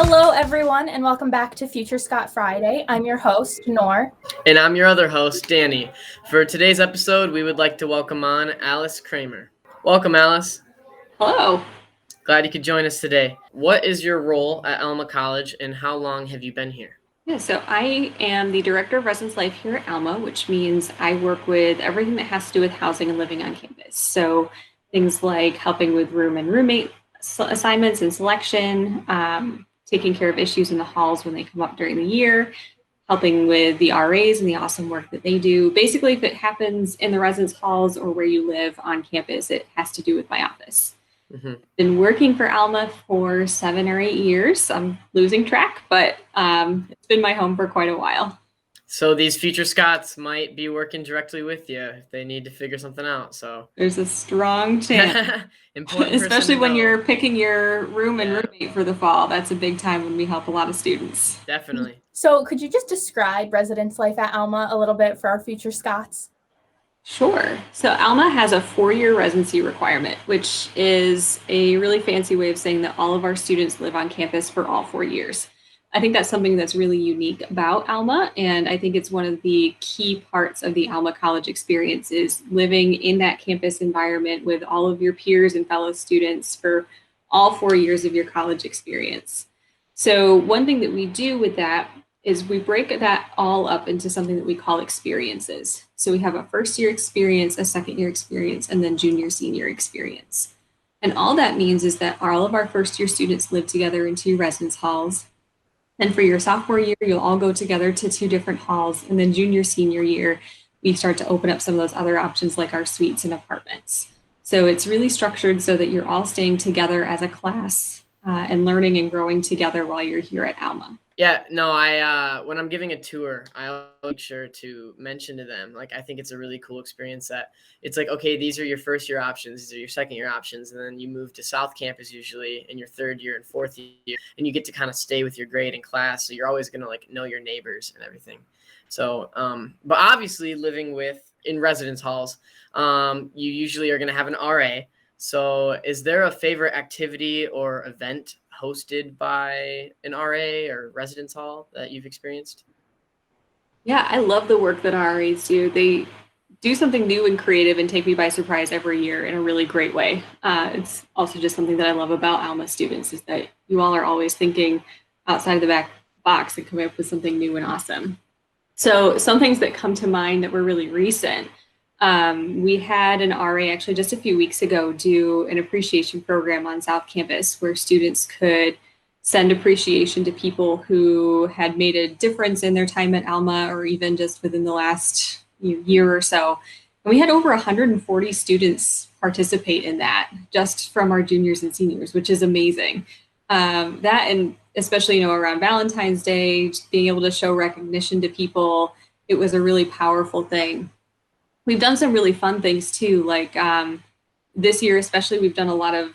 Hello, everyone, and welcome back to Future Scot Friday. I'm your host, Nor. And I'm your other host, Danny. For today's episode, we would like to welcome on Alice Kramer. Welcome, Alice. Hello. Glad you could join us today. What is your role at Alma College, and how long have you been here? Yeah, so I am the Director of Residence Life here at Alma, which means I work with everything that has to do with housing and living on campus. So things like helping with room and roommate assignments and selection, taking care of issues in the halls when they come up during the year, helping with the RAs and the awesome work that they do. Basically, if it happens in the residence halls or where you live on campus, it has to do with my office. Been working for Alma for 7 or 8 years. I'm losing track, but it's been my home for quite a while. So these future Scots might be working directly with you if they need to figure something out. So there's a strong chance, especially when you're picking your room and roommate for the fall. That's a big time when we help a lot of students. Definitely. So could you just describe residence life at Alma a little bit for our future Scots? Sure. So Alma has a 4-year residency requirement, which is a really fancy way of saying that all of our students live on campus for all 4 years. I think that's something that's really unique about Alma, and I think it's one of the key parts of the Alma College experience is living in that campus environment with all of your peers and fellow students for all 4 years of your college experience. So one thing that we do with that is we break that all up into something that we call experiences. So we have a first-year experience, a second-year experience, and then junior, senior experience. And all that means is that all of our first-year students live together in 2 residence halls. And for your sophomore year, you'll all go together to 2 different halls. And then junior, senior year, we start to open up some of those other options like our suites and apartments. So it's really structured so that you're all staying together as a class and learning and growing together while you're here at Alma. Yeah, no, I when I'm giving a tour, I'll make sure to mention to them, like, I think it's a really cool experience that it's like, okay, these are your first year options, these are your second year options, and then you move to South Campus usually in your 3rd year and 4th year, and you get to kind of stay with your grade in class, so you're always going to like know your neighbors and everything. So, but obviously living in residence halls, you usually are going to have an RA. So is there a favorite activity or event hosted by an RA or residence hall that you've experienced? Yeah, I love the work that RAs do. They do something new and creative and take me by surprise every year in a really great way. It's also just something that I love about Alma students is that you all are always thinking outside of the back box and coming up with something new and awesome. So some things that come to mind that were really recent. We had an RA actually just a few weeks ago do an appreciation program on South Campus where students could send appreciation to people who had made a difference in their time at Alma or even just within the last year or so. And we had over 140 students participate in that just from our juniors and seniors, which is amazing. That and especially, around Valentine's Day, being able to show recognition to people, it was a really powerful thing. We've done some really fun things too, like this year especially, we've done a lot of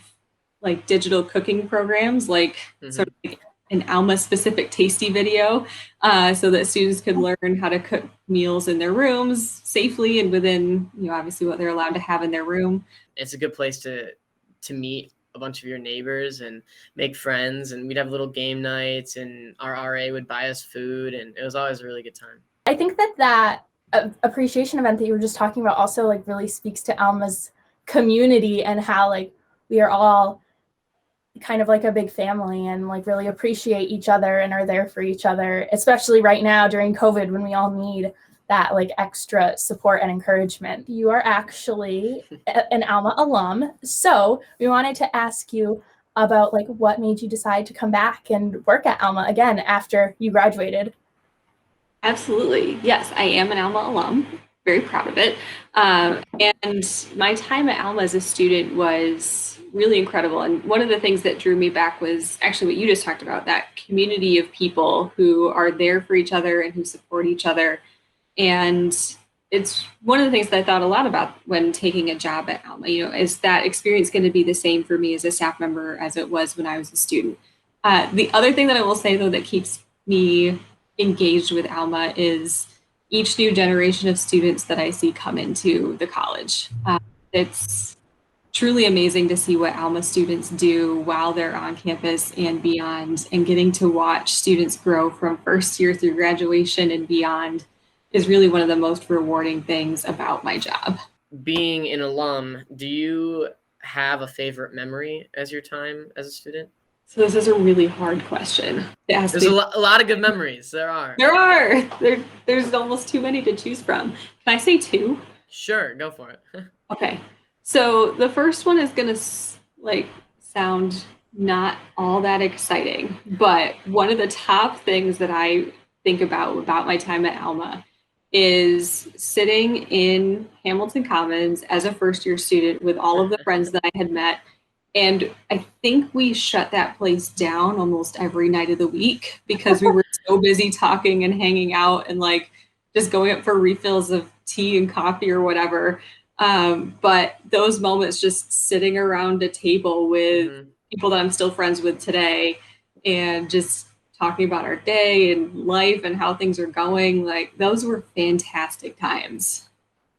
like digital cooking programs, like sort of like an Alma specific tasty video, so that students could learn how to cook meals in their rooms safely and within, obviously what they're allowed to have in their room. It's a good place to meet a bunch of your neighbors and make friends, and we'd have little game nights, and our RA would buy us food, and it was always a really good time. I think that appreciation event that you were just talking about also like really speaks to Alma's community and how like we are all kind of like a big family and like really appreciate each other and are there for each other, especially right now during COVID when we all need that like extra support and encouragement. You are actually an Alma alum, so we wanted to ask you about like what made you decide to come back and work at Alma again after you graduated. Absolutely. Yes, I am an Alma alum. Very proud of it. And my time at Alma as a student was really incredible. And one of the things that drew me back was actually what you just talked about, that community of people who are there for each other and who support each other. And it's one of the things that I thought a lot about when taking a job at Alma, is that experience going to be the same for me as a staff member as it was when I was a student? The other thing that I will say, though, that keeps me engaged with Alma is each new generation of students that I see come into the college. It's truly amazing to see what Alma students do while they're on campus and beyond, and getting to watch students grow from first year through graduation and beyond is really one of the most rewarding things about my job. Being an alum, do you have a favorite memory as your time as a student? So this is a really hard question to ask. There's a lot of good memories. There are. There's almost too many to choose from. Can I say two? Sure, go for it. Okay. So the first one is going to sound not all that exciting, but one of the top things that I think about my time at Alma is sitting in Hamilton Commons as a first year student with all of the friends that I had met. And I think we shut that place down almost every night of the week because we were so busy talking and hanging out and like just going up for refills of tea and coffee or whatever. But those moments just sitting around a table with people that I'm still friends with today and just talking about our day and life and how things are going, like those were fantastic times.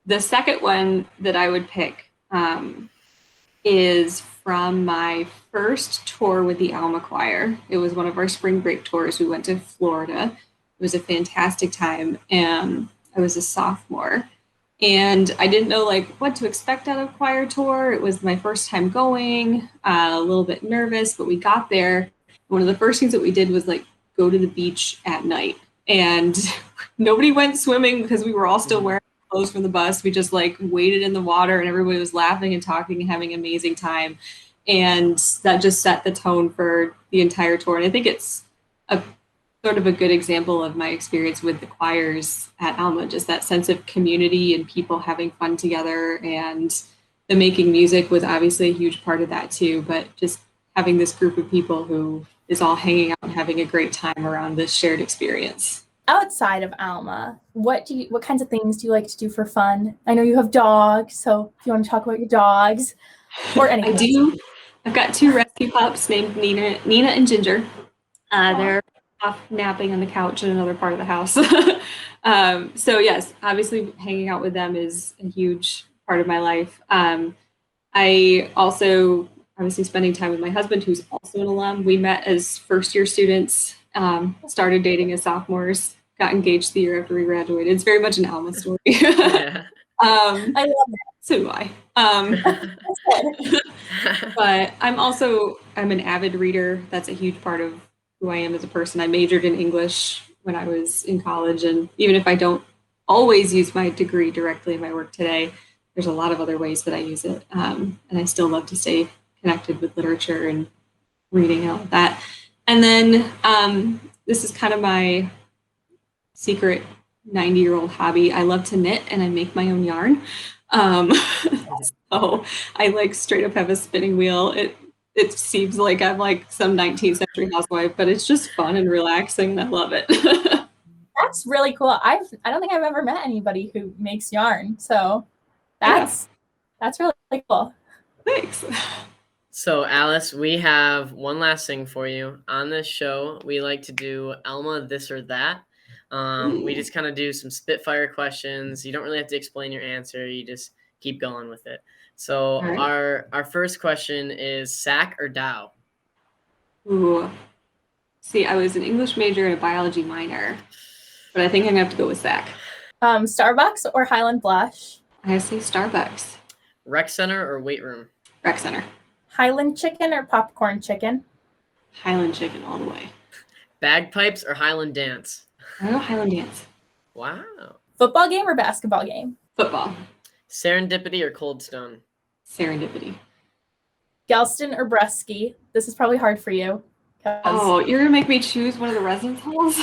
The second one that I would pick is from my first tour with the Alma Choir. It was one of our spring break tours. We went to Florida. It was a fantastic time. And I was a sophomore. And I didn't know like what to expect out of choir tour. It was my first time going, a little bit nervous, but we got there. One of the first things that we did was like go to the beach at night. And nobody went swimming because we were all still wearing clothes from the bus. We just like waded in the water and everybody was laughing and talking and having an amazing time. And that just set the tone for the entire tour. And I think it's a sort of a good example of my experience with the choirs at Alma, just that sense of community and people having fun together. And the making music was obviously a huge part of that too, but just having this group of people who is all hanging out and having a great time around this shared experience. Outside of Alma, what kinds of things do you like to do for fun? I know you have dogs, so if you want to talk about your dogs or anything. I do. I've got two rescue pups named Nina and Ginger. They're off napping on the couch in another part of the house. So yes, obviously hanging out with them is a huge part of my life. I also obviously spending time with my husband, who's also an alum. We met as first year students, started dating as sophomores, got engaged the year after we graduated. It's very much an Alma story. Yeah. I love it. So do I. But I'm an avid reader. That's a huge part of who I am as a person. I majored in English when I was in college. And even if I don't always use my degree directly in my work today, there's a lot of other ways that I use it. And I still love to stay connected with literature and reading and all of that. And then this is kind of my secret 90-year-old hobby. I love to knit and I make my own yarn. So I like straight up have a spinning wheel. It seems like I'm like some 19th century housewife, but it's just fun and relaxing and I love it. That's really cool. I don't think I've ever met anybody who makes yarn. So that's really cool. Thanks. So Alice, we have one last thing for you. On this show, we like to do Alma this or that. We just kind of do some spitfire questions. You don't really have to explain your answer. You just keep going with it. So our first question is sack or Dow? Ooh. See, I was an English major and a biology minor, but I think I'm gonna have to go with sack. Starbucks or Highland Blush? I say Starbucks. Rec center or weight room? Rec center. Highland chicken or popcorn chicken? Highland chicken all the way. Bagpipes or Highland dance? I go Highland dance. Wow. Football game or basketball game? Football. Serendipity or Cold Stone? Serendipity. Galston or Bresky? This is probably hard for you. Oh, you're gonna make me choose one of the residence halls?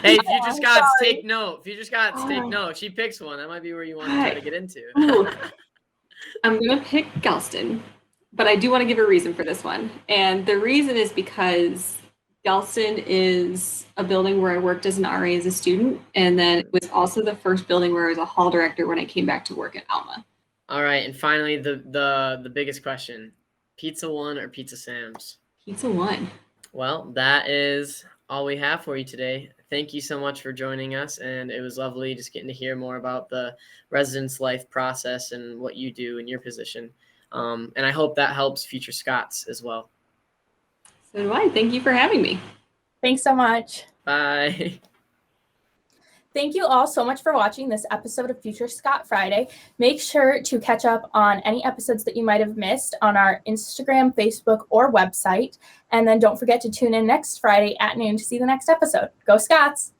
Hey, Future Scots, take note. Future Scots, take note. If she picks one, that might be where you want to try to get into. I'm gonna pick Galston, but I do want to give a reason for this one. And the reason is because Galston is a building where I worked as an RA as a student, and then it was also the first building where I was a hall director when I came back to work at Alma. All right, and finally, the biggest question: Pizza One or Pizza Sam's? Pizza One. Well, that is all we have for you today. Thank you so much for joining us, and it was lovely just getting to hear more about the residence life process and what you do in your position. And I hope that helps future Scots as well. So do I. Thank you for having me. Thanks so much. Bye. Thank you all so much for watching this episode of Future Scot Friday. Make sure to catch up on any episodes that you might have missed on our Instagram, Facebook, or website. And then don't forget to tune in next Friday at noon to see the next episode. Go Scots!